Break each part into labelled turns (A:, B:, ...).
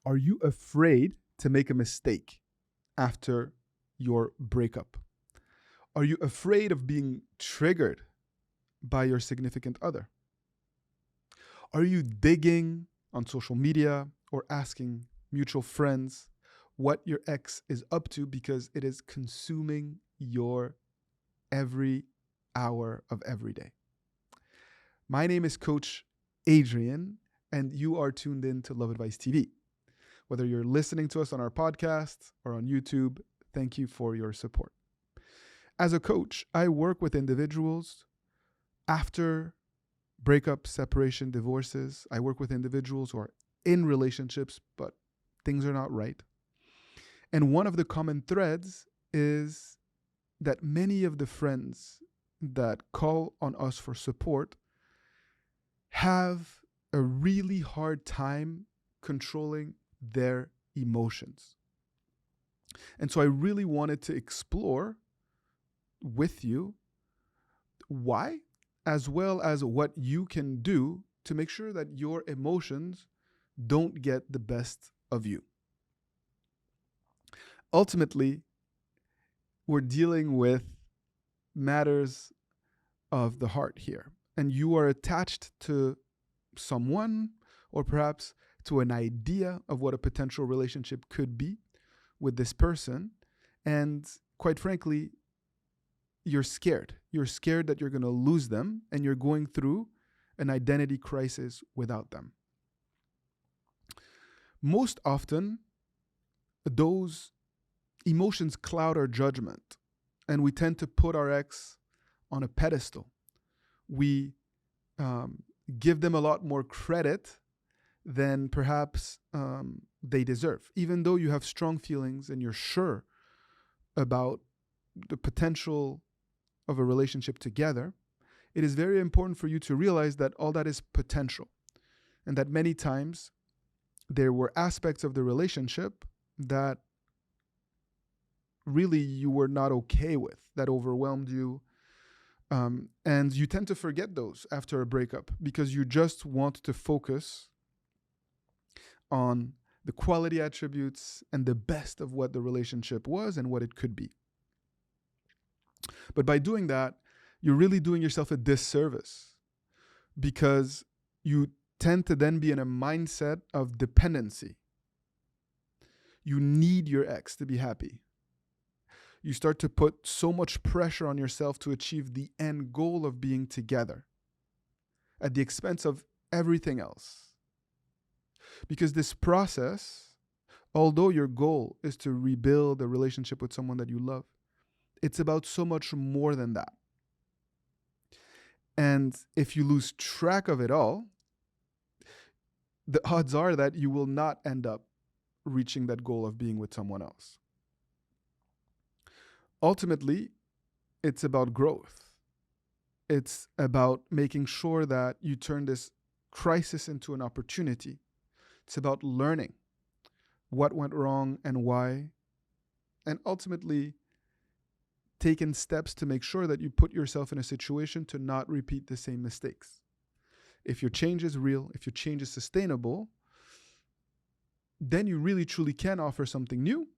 A: Are you afraid to make a mistake after your breakup? Are you afraid of being triggered by your significant other? Are you digging on social media or asking mutual friends what your ex is up to because it is consuming your every hour of every day? My name is Coach Adrian, and you are tuned in to Love Advice TV. Whether you're listening to us on our podcast or on YouTube, thank you for your support. As a coach, I work with individuals after breakup, separation, divorces. I work with individuals who are in relationships, but things are not right. And one of the common threads is that many of the friends that call on us for support have a really hard time controlling their emotions. And so I really wanted to explore with you why, as well as what you can do to make sure that your emotions don't get the best of you. Ultimately, we're dealing with matters of the heart here, and you are attached to someone or perhaps to an idea of what a potential relationship could be with this person. And quite frankly, you're scared. You're scared that you're going to lose them, and you're going through an identity crisis without them. Most often, those emotions cloud our judgment, and we tend to put our ex on a pedestal. We give them a lot more credit than perhaps they deserve. Even though you have strong feelings and you're sure about the potential of a relationship together, it is very important for you to realize that all that is potential, and that many times there were aspects of the relationship that really you were not okay with, that overwhelmed you. And you tend to forget those after a breakup because you just want to focus on the quality attributes and the best of what the relationship was and what it could be. But by doing that, you're really doing yourself a disservice because you tend to then be in a mindset of dependency. You need your ex to be happy. You start to put so much pressure on yourself to achieve the end goal of being together at the expense of everything else. Because this process, although your goal is to rebuild a relationship with someone that you love, it's about so much more than that. And if you lose track of it all, the odds are that you will not end up reaching that goal of being with someone else. Ultimately, it's about growth. It's about making sure that you turn this crisis into an opportunity. It's about learning what went wrong and why, and ultimately taking steps to make sure that you put yourself in a situation to not repeat the same mistakes. If your change is real, if your change is sustainable, then you really truly can offer something new.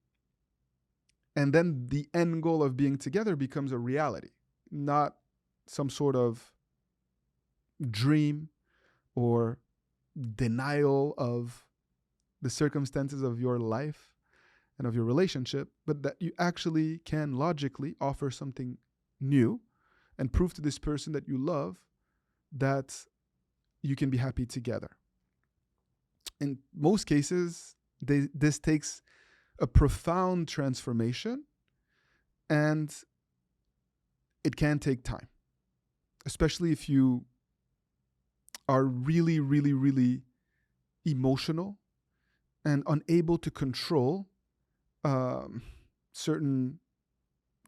A: And then the end goal of being together becomes a reality, not some sort of dream or denial of the circumstances of your life and of your relationship, but that you actually can logically offer something new and prove to this person that you love that you can be happy together. In most cases, this takes a profound transformation, and it can take time, especially if you are really, really, really emotional and unable to control certain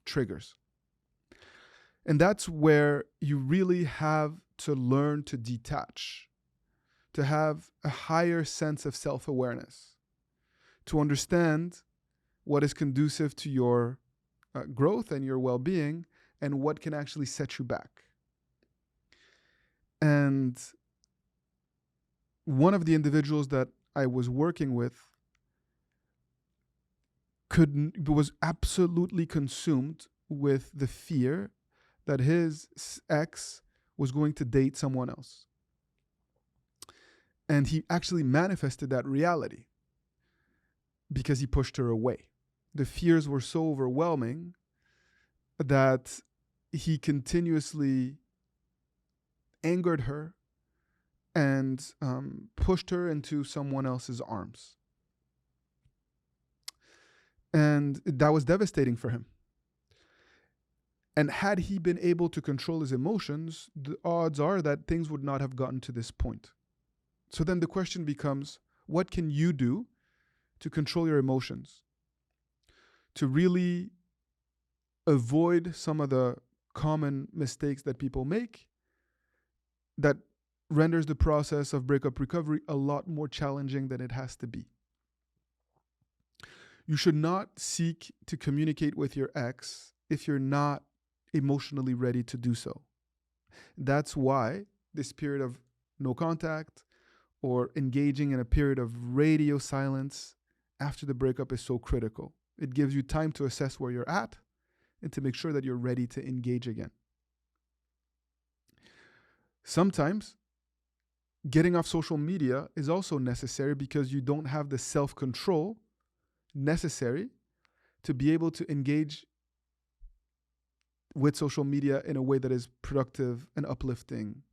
A: triggers. And that's where you really have to learn to detach, to have a higher sense of self-awareness, to understand what is conducive to your growth and your well-being and what can actually set you back. And one of the individuals that I was working with was absolutely consumed with the fear that his ex was going to date someone else. And he actually manifested that reality because he pushed her away. The fears were so overwhelming that he continuously angered her and pushed her into someone else's arms. And that was devastating for him. And had he been able to control his emotions, the odds are that things would not have gotten to this point. So then the question becomes, what can you do to control your emotions? To really avoid some of the common mistakes that people make that renders the process of breakup recovery a lot more challenging than it has to be. You should not seek to communicate with your ex if you're not emotionally ready to do so. That's why this period of no contact or engaging in a period of radio silence after the breakup is so critical. It gives you time to assess where you're at and to make sure that you're ready to engage again. Sometimes getting off social media is also necessary because you don't have the self-control necessary to be able to engage with social media in a way that is productive and uplifting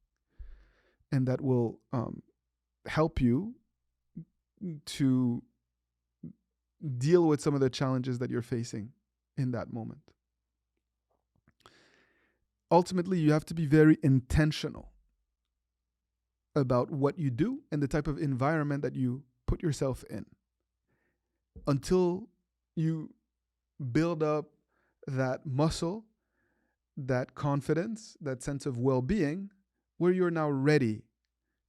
A: and that will help you to deal with some of the challenges that you're facing in that moment. Ultimately, you have to be very intentional about what you do and the type of environment that you put yourself in until you build up that muscle, that confidence, that sense of well-being, where you're now ready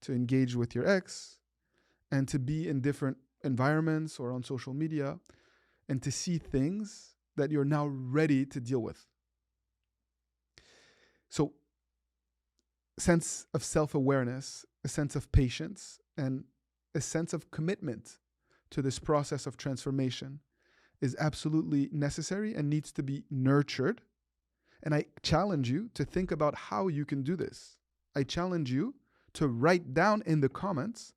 A: to engage with your ex and to be in different environments or on social media and to see things that you're now ready to deal with. So, sense of self-awareness, a sense of patience, and a sense of commitment to this process of transformation is absolutely necessary and needs to be nurtured. And I challenge you to think about how you can do this. I challenge you to write down in the comments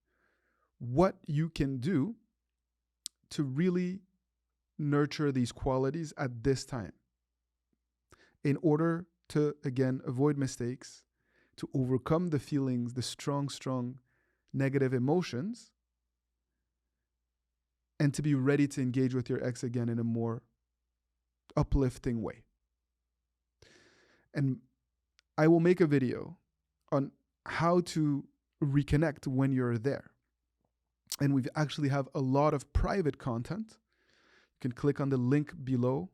A: what you can do to really nurture these qualities at this time in order to, again, avoid mistakes, to overcome the feelings, the strong negative emotions, and to be ready to engage with your ex again in a more uplifting way. And I will make a video on how to reconnect when you're there. And we actually have a lot of private content. You can click on the link below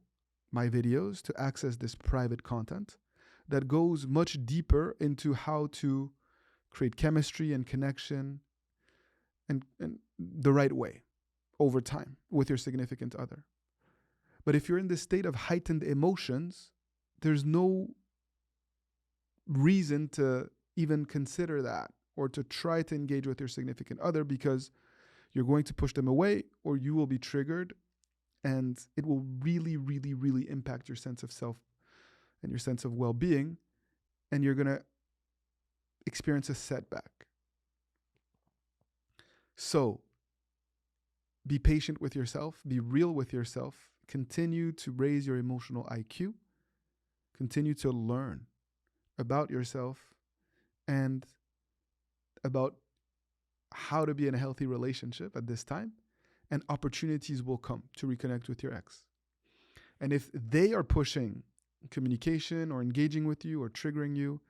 A: my videos to access this private content that goes much deeper into how to create chemistry and connection and the right way over time with your significant other. But if you're in this state of heightened emotions, there's no reason to even consider that or to try to engage with your significant other because you're going to push them away or you will be triggered and it will really impact your sense of self and your sense of well-being, and you're going to experience a setback. So be patient with yourself, be real with yourself, continue to raise your emotional IQ, continue to learn about yourself and about how to be in a healthy relationship at this time, and opportunities will come to reconnect with your ex. And if they are pushing communication or engaging with you or triggering you,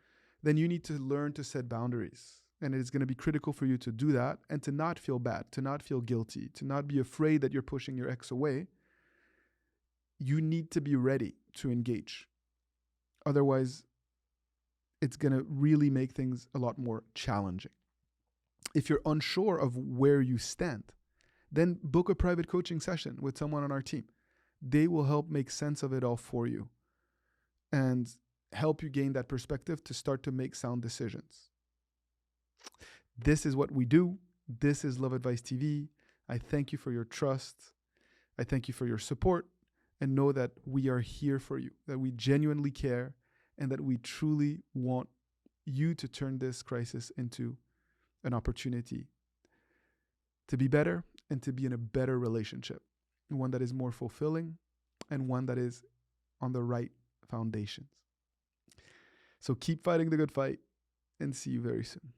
A: then you need to learn to set boundaries. And it is going to be critical for you to do that and to not feel bad, to not feel guilty, to not be afraid that you're pushing your ex away. You need to be ready to engage. Otherwise, it's going to really make things a lot more challenging. If you're unsure of where you stand, then book a private coaching session with someone on our team. They will help make sense of it all for you and help you gain that perspective to start to make sound decisions. This is what we do. This is Love Advice TV. I thank you for your trust. I thank you for your support, and know that we are here for you, that we genuinely care, and that we truly want you to turn this crisis into an opportunity to be better and to be in a better relationship, one that is more fulfilling and one that is on the right foundations. So keep fighting the good fight, and see you very soon.